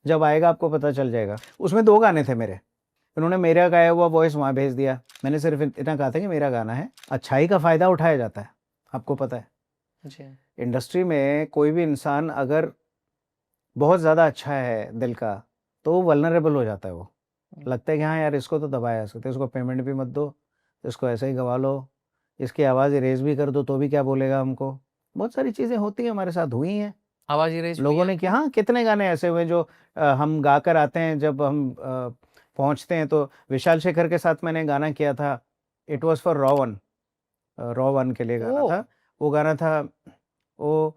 जब आएगा आपको पता चल जाएगा। उसमें 2 गाने थे मेरे, उन्होंने मेरा गाया हुआ वॉइस वहाँ भेज दिया। मैंने सिर्फ इतना कहा था कि मेरा गाना है। अच्छाई का फ़ायदा उठाया जाता है, आपको पता है। जी। इंडस्ट्री में कोई भी इंसान अगर बहुत ज़्यादा अच्छा है दिल का, तो वो वल्नरेबल हो जाता है। वो लगता है कि हाँ यार, इसको तो दबाया सकते, इसको पेमेंट भी मत दो, इसको ऐसे ही गवा लो, इसकी आवाज़ इरेज़ भी कर दो तो भी क्या बोलेगा हमको। बहुत सारी चीज़ें होती हैं, हमारे साथ हुई हैं। आवाज इरेज हुई लोगों है ने आपकी? किया, हाँ, कितने गाने ऐसे हुए जो हम गा कर आते हैं, जब हम पहुँचते हैं तो विशाल शेखर के साथ मैंने गाना किया था, it was for raw one के लिए गाना ओ। था। वो गाना था, ओ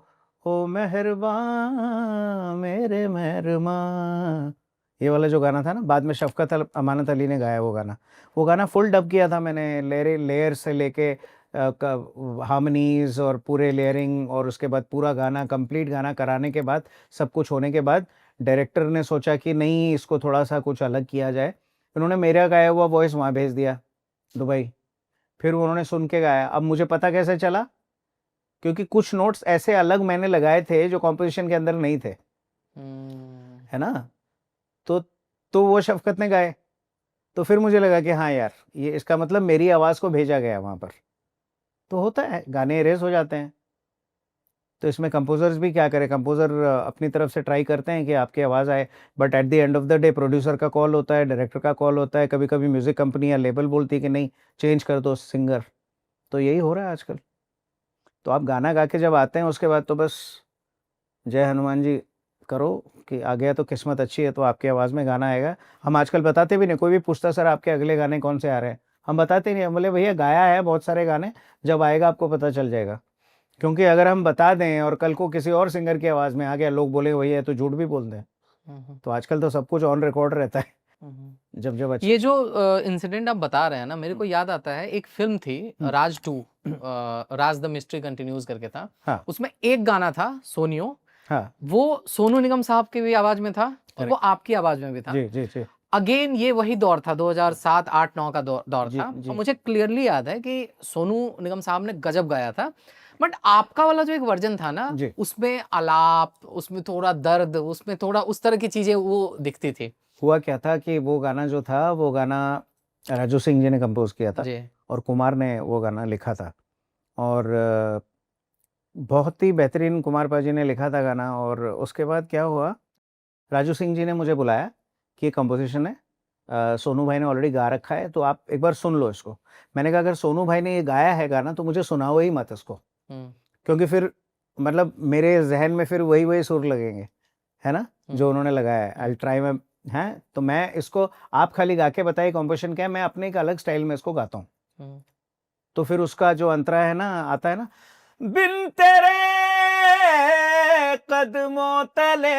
ओ मेहरबान मेरे मेहरबान, ये वाला जो गाना था ना, बाद में शफ़क़त अमानत अली ने गाया वो गाना फुल डब किया था मैंने, लेयर से लेके हार्मनीज़ और पूरे लेयरिंग, और उसके बाद पूरा गाना कंप्लीट गाना कराने के बाद, सब कुछ होने के बाद, डायरेक्टर ने सोचा कि नहीं, इसको थोड़ा-सा कुछ अलग किया जाए। उन्होंने मेरा गाया हुआ वॉइस वहाँ भेज दिया, दुबई। फिर उन्होंने सुन के गाया। अब मुझे पता कैसे चला? क्योंकि कुछ नोट्स ऐसे अलग मैंने लगाए थे जो कॉम्पोज़िशन के अंदर नहीं थे, हम्म। है ना? तो वो शफ़क़त ने गाए। तो फिर मुझे लगा कि हाँ यार, ये इसका मतलब मेरी आवाज़ को भेजा गया वहाँ पर। तो होता है, गाने इरेज़ हो जाते हैं। तो इसमें कंपोज़र्स भी क्या करें, कंपोज़र अपनी तरफ से ट्राई करते हैं कि आपकी आवाज़ आए, but at the end of the day producer का कॉल होता है, डायरेक्टर का कॉल होता है, कभी-कभी म्यूज़िक कंपनी या लेबल बोलती है कि नहीं, चेंज कर दो सिंगर। तो यही हो रहा है आजकल। तो आप गाना गा के जब आते हैं, उसके बाद तो बस जय हनुमान जी करो कि आ गया, तो किस्मत अच्छी है तो आपकी आवाज़ में गाना आएगा। हम आजकल बताते भी नहीं, कोई भी पूछता सर आपके अगले गाने कौन से आ रहे हैं? हम बताते नहीं, हम बोले भैया गाया है बहुत सारे गाने, जब आएगा आपको पता चल जाएगा। क्योंकि अगर हम बता दें और कल को किसी और सिंगर की आवाज़ में आ गया, लोग बोलेंगे भैया ये तो झूठ भी बोल दें। हम्म। तो आजकल तो सब कुछ ऑन रिकॉर्ड रहता है। हम्म। जब अच्छे ये जो इंसिडेंट आप बता रहे हैं ना, मेरे हुँ, को याद आता है, एक फिल्म थी हुँ, राज 2, राज द मिस्ट्री कंटिन्यूज करके था। हाँ, उसमें एक गाना था सोनियो, हाँ, वो सोनू निगम साहब की भी आवाज में था और वो करेक्ट। आपकी आवाज में भी था। जी, जी, जी। अगेन ये वही दौर था, 2007 8 9 का दौर जी, था, और जी। मुझे क्लियरली याद है कि सोनू निगम साहब ने गजब गाया था। बट आपका वाला जो एक वर्जन था ना, जी। उसमें आलाप, उसमें थोड़ा दर्द, उसमें थोड़ा उस तरह की चीजें वो दिखती थी। हुआ क्या था कि वो गाना जो था, वो गाना राजू सिंह जी ने कंपोज़ किया था जी। और कुमार ने वो गाना लिखा था। और बहुत ही बेहतरीन कुमार पाजी ने लिखा था गाना। और उसके बाद क्या हुआ, राजू सिंह जी ने मुझे बुलाया कि ये कंपोज़िशन है, सोनू भाई ने ऑलरेडी गा रखा है, तो आप एक बार सुन लो इसको। मैंने कहा अगर सोनू भाई ने ये गाया है गाना तो मुझे सुनाओ ही मत इसको, हम्म। क्योंकि फिर मतलब मेरे ज़हन में फिर वही-वही सुर लगेंगे, है ना? जो हम्म। उन्होंने लगाया है। आई विल ट्राई माय, हैं? तो मैं इसको, आप खाली गा के बताइए कंपोज़िशन क्या है, मैं अपने एक अलग स्टाइल में इसको गाता हूँ। हम्म। तो फिर उसका जो अंतरा है ना, आता है ना, बिन तेरे कदमों तले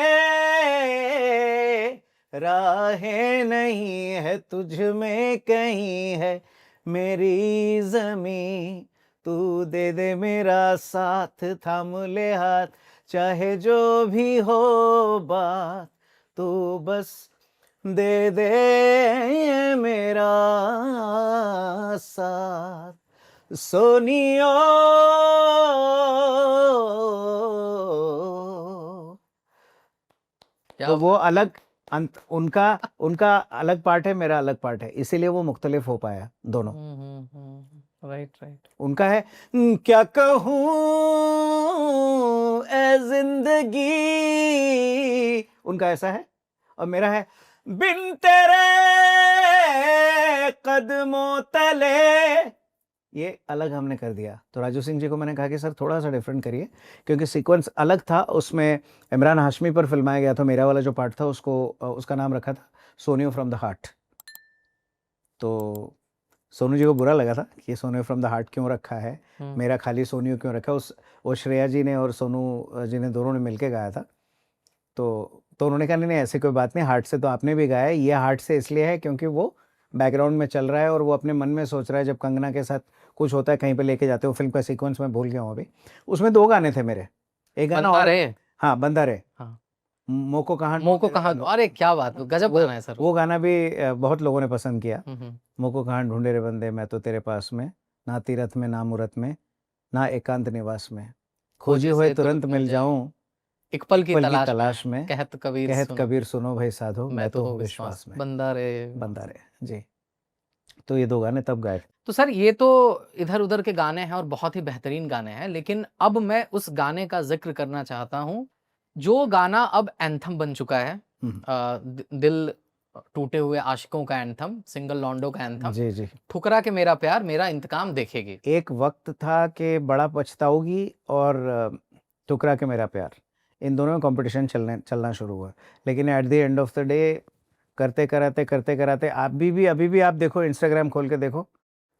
राहें नहीं है, तुझ में कहीं है मेरी ज़मीं, तू दे दे मेरा साथ, थाम ले हाथ, चाहे जो भी हो बात, तू बस दे दे मेरा साथ, सोनियो। क्या तो वो बात। अलग अंत, उनका उनका अलग पार्ट है, मेरा अलग पार्ट है, इसीलिए वो मुख्तलिफ हो पाया दोनों। Right right. उनका है क्या कहूँ ए जिंदगी, उनका ऐसा है, और मेरा है बिन तेरे कदमों तले, ये अलग हमने कर दिया। तो राजू सिंह जी को मैंने कहा कि सर थोड़ा-सा डिफरेंट करिए, क्योंकि सीक्वेंस अलग था। उसमें इमरान हाशमी पर फ़िल्माया गया था, मेरा वाला जो पार्ट था उसको उसका नाम रखा था सोनियो फ्रॉम द हार्ट। तो सोनू जी को बुरा लगा था कि ये सोनियो फ्रॉम द हार्ट क्यों रखा है, हम्म। मेरा खाली सोनियो क्यों रखा है। उस वो श्रेया जी ने और सोनू जी ने दोनों ने मिलके गाया था। तो उन्होंने कहा नहीं-नहीं ऐसी कोई बात नहीं, हार्ट से तो आपने भी गाया है, ये हार्ट से इसलिए है क्योंकि वो बैकग्राउंड में चल रहा है और वो अपने मन में सोच रहा है, जब कंगना के साथ कुछ होता है, कहीं पे लेके जाते हो, फ़िल्म का सीक्वेंस मैं भूल गया हूँ अभी। उसमें 2 गाने थे मेरे, एक गाना बंदा और, रे। हाँ, बंदा रे, हाँ। मोको कहाँ मुंह को ढूँढे कहा, रे, अरे क्या बात, गजब गाना है सर वो वो। गाना भी बहुत लोगों ने पसंद किया। हम्म। मोको कहाँ ढूँढे रे बंदे, मैं तो तेरे पास में, ना तीरथ में ना मूरत में, ना एकांत निवास में, खोजे खोजे हुए से तुरंत तुरंत मिल मिल जाऊं। जाऊँ, एक पल की पल की तलाश तलाश में, में, कहत कबीर कहत सुनो, कबीर सुनो भाई साधो, मैं मैं तो तो हूँ हूँ विश्वास विश्वास में। बंदा रे। बंदा रे जी। तो ये 2 गाने तब गाए थे। तो सर ये तो इधर-उधर के गाने हैं और बहुत ही बेहतरीन गाने हैं, लेकिन अब मैं उस गाने का ज़िक्र करना चाहता हूँ, जो गाना अब एंथम बन चुका है। हुँ, दिल टूटे हुए आशिकों का एंथम, सिंगल लौंडों का एंथम, जी, जी। ठुकरा के मेरा प्यार, मेरा इंतकाम देखेगी। एक वक़्त था कि बड़ा पछताओगी और ठुकरा के मेरा प्यार, इन दोनों में कॉम्पिटिशन चलना शुरू हुआ। लेकिन at the end of the day करते-कराते आप अभी भी आप देखो, इंस्टाग्राम खोल के देखो,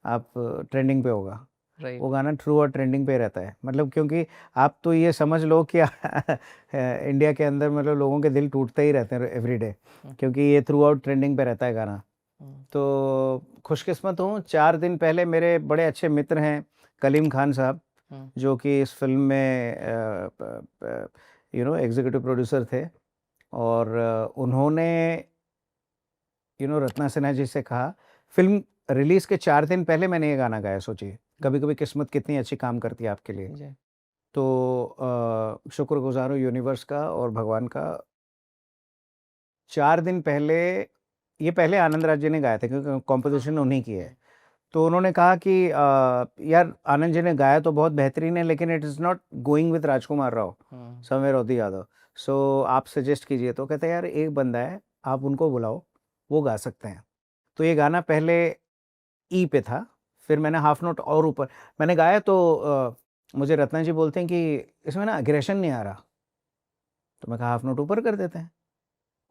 आप ट्रेंडिंग पे होगा। राइट। वो गाना थ्रू आउट ट्रेंडिंग पे रहता है। मतलब क्योंकि आप तो ये समझ लो कि इंडिया के अंदर मतलब लोगों के दिल टूटते ही रहते हैं एवरीडे, हुँ, क्योंकि ये थ्रू आउट ट्रेंडिंग पे रहता है गाना। हुँ, तो खुशकिस्मत हूँ, 4 दिन पहले मेरे बड़े अच्छे मित्र हैं कलीम खान साहब, हुँ, जो कि इस फ़िल्म में एग्ज़ीक्यूटिव प्रोड्यूसर थे, और उन्होंने रत्ना सिन्हा जी से कहा, फ़िल्म रिलीज़ के 4 दिन पहले मैंने ये गाना गाया, सोचिए, कभी-कभी किस्मत कितनी अच्छी काम करती है आपके लिए। जी। तो शुक्रगुज़ार हूँ यूनिवर्स का और भगवान का। 4 दिन पहले, ये पहले आनंद राज जी ने गाया था क्योंकि कंपोज़िशन उन्हीं की है। तो उन्होंने कहा कि यार आनंद जी ने गाया तो बहुत बेहतरीन है, लेकिन it is not going with Rajkumar Rao, hmm, somewhere और द अदर। सो आप सजेस्ट कीजिए। तो कहते हैं यार एक बंदा है, आप उनको बुलाओ, वो गा सकते हैं। तो ये गाना पहले ई पे था, फिर मैंने हाफ नोट और ऊपर मैंने गाया, तो मुझे रत्ना जी बोलते हैं कि इसमें ना एग्रेशन नहीं आ रहा। तो मैं कहा हाफ नोट ऊपर कर देते हैं,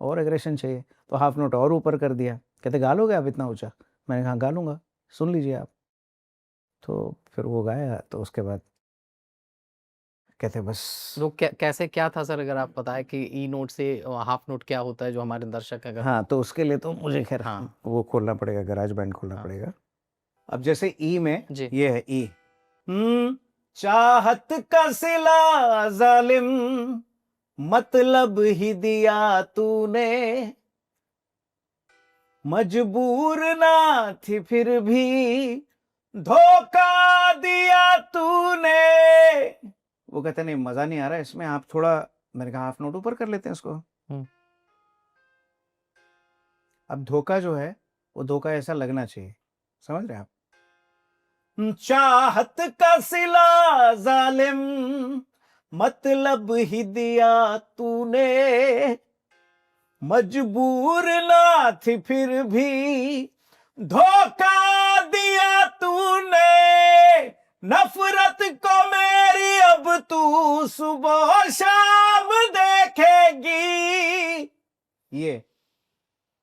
और एग्रेशन चाहिए। तो हाफ नोट और ऊपर कर दिया। कहते गा लोगे आप इतना ऊँचा? मैंने कहा गा लूँगा, सुन लीजिए आप। तो फिर वो गाया, तो उसके बाद कहते बस। तो कैसे क्या था सर, अगर आप बताएँ कि ई नोट से हाफ नोट क्या होता है, जो हमारे दर्शक अगर। हाँ, तो उसके लिए तो मुझे ख़ैर हाँ, वो खोलना पड़ेगा, गैराज बैंड खोलना हाँ। पड़ेगा। अब जैसे ई में जी। ये है ई। चाहत का सिला ज़ालिम, मतलब ही दिया तूने, मजबूर ना थी फिर भी धोखा दिया तूने। वो कहते नहीं, मज़ा नहीं आ रहा है इसमें, आप थोड़ा। मैंने कहा हाफ नोट ऊपर कर लेते हैं इसको। हुँ, अब धोखा जो है, वो धोखा ऐसा लगना चाहिए, समझ रहे हैं आप? चाहत का सिला ज़ालिम, मतलब ही दिया तूने, मजबूर ना थी फिर भी धोखा दिया तूने, नफरत को मेरी अब तू सुबह शाम देखेगी। ये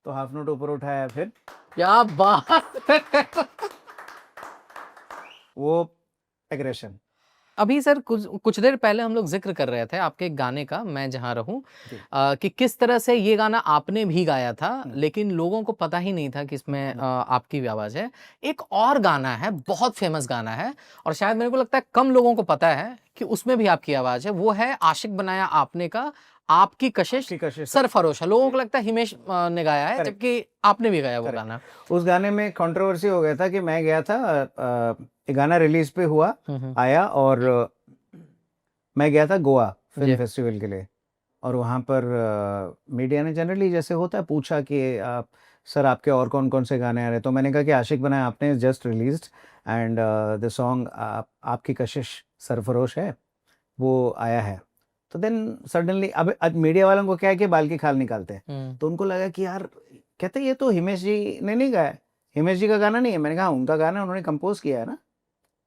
तो हाफ नोट ऊपर उठाया, फिर क्या बात है! वो एग्रेशन। अभी सर कुछ कुछ देर पहले हम लोग ज़िक्र कर रहे थे आपके एक गाने का, मैं जहाँ रहूँ, जी। कि किस तरह से ये गाना आपने भी गाया था, हम्म, लेकिन लोगों को पता ही नहीं था कि इसमें आपकी भी आवाज़ है। एक और गाना है, बहुत फ़ेमस गाना है और शायद मेरे को लगता है कम लोगों को पता है कि उसमें भी आपकी आवाज़ है, वो है आशिक बनाया आपने का, आपकी कशिश आपकी कशिश सरफरोश है। लोगों को लगता है हिमेश ने गाया है, करेक्ट, जबकि आपने भी गाया वो करेक्ट। गाना। उस गाने में कंट्रोवर्सी हो गया था कि मैं गया था, ये गाना रिलीज पे हुआ, हुँ, हुँ। आया, और मैं गया था गोवा फिल्म जी। फेस्टिवल के लिए। और वहाँ पर मीडिया ने जनरली जैसे होता है पूछा कि आप सर आपके और कौन-कौन से गाने आ रहे हैं? तो मैंने कहा कि आशिक बनाया आपने just released, and the song आपकी कशिश सरफरोश है, वो आया है। तो देन सडनली अब मीडिया वालों को क्या है कि बाल की खाल निकालते हैं। हुँ। तो उनको लगा कि यार, कहते ये तो हिमेश जी ने नहीं गाया है, हिमेश जी का गाना नहीं है। मैंने कहा उनका गाना है, उन्होंने कंपोज़ किया है ना,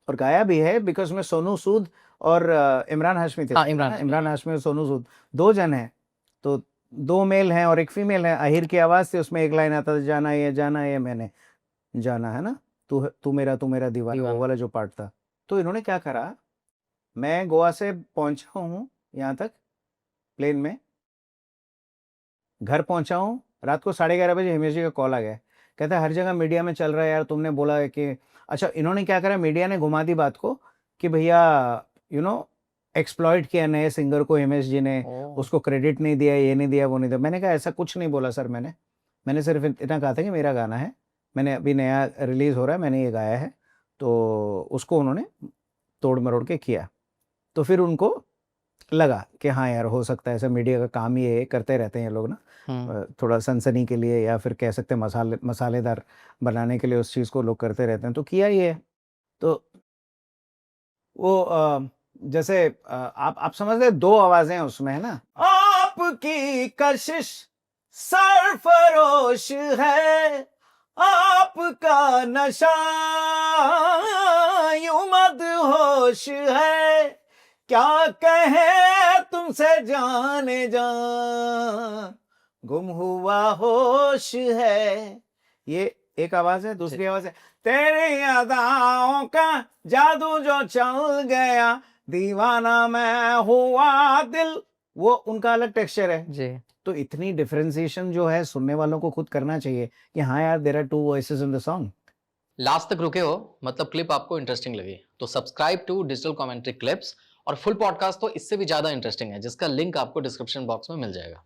और गाया भी है, बिकॉज़ उसमें सोनू सूद और इमरान हाशमी थे हाँ, उसमें इमरान। ना, इमरान हाशमी और सोनू सूद 2 जन हैं। तो 2 मेल हैं और 1 फीमेल है। अहिर की आवाज़ से उसमें एक लाइन आता था, जाना ये मैंने जाना, है ना? तू मेरा दीवाना, वो दीवाना। वाला जो पार्ट था। तो इन्होंने क्या करा, मैं गोवा से पहुँचा हूँ यहाँ तक प्लेन में, घर पहुँचा हूँ, रात को 11:30 बजे हिमेश जी का कॉल आ गया। कहता है हर जगह मीडिया में चल रहा है यार, तुमने बोला है कि अच्छा, इन्होंने क्या करा, मीडिया ने घुमा दी बात को कि भैया यू नो एक्सप्लॉइट किया नए सिंगर को हिमेश जी ने, ओह! उसको क्रेडिट नहीं दिया, ये नहीं दिया, वो नहीं दिया। मैंने कहा ऐसा कुछ नहीं बोला सर मैंने। मैंने सिर्फ़ इतना कहा था कि मेरा गाना है, मैंने अभी नया रिलीज़ हो रहा है, मैंने ये गाया है। तो उसको उन्होंने तोड़-मरोड़ के किया। तो फिर उनको लगा कि हाँ यार हो सकता है, ऐसा मीडिया का काम ही है, करते रहते हैं ये लोग ना, थोड़ा सनसनी के लिए या फिर कह सकते हैं मसालेदार बनाने के लिए उस चीज़ को लोग करते रहते हैं, तो किया ही है। तो वो जैसे आप समझ रहे, 2 आवाज़ें हैं उसमें, है ना? आपकी कशिश सरफरोश है, आपका नशा यूं मदहोश है, क्या कहें तुमसे जाने जा, गुम हुआ होश है। ये एक आवाज़ है। दूसरी आवाज़ है, तेरी अदाओं का जादू जो चल गया, दीवाना मैं हुआ दिल, वो उनका अलग टेक्सचर है। जी। तो इतनी डिफरेंशिएशन जो है सुनने वालों को खुद करना चाहिए कि हाँ यार, there are 2 voices in the song. Last तक रुके हो, मतलब क्लिप आपको इंटरेस्टिंग लगी, तो subscribe to digital commentary clips, और फुल पॉडकास्ट तो इससे भी ज्यादा इंटरेस्टिंग है, जिसका लिंक आपको डिस्क्रिप्शन बॉक्स में मिल जाएगा।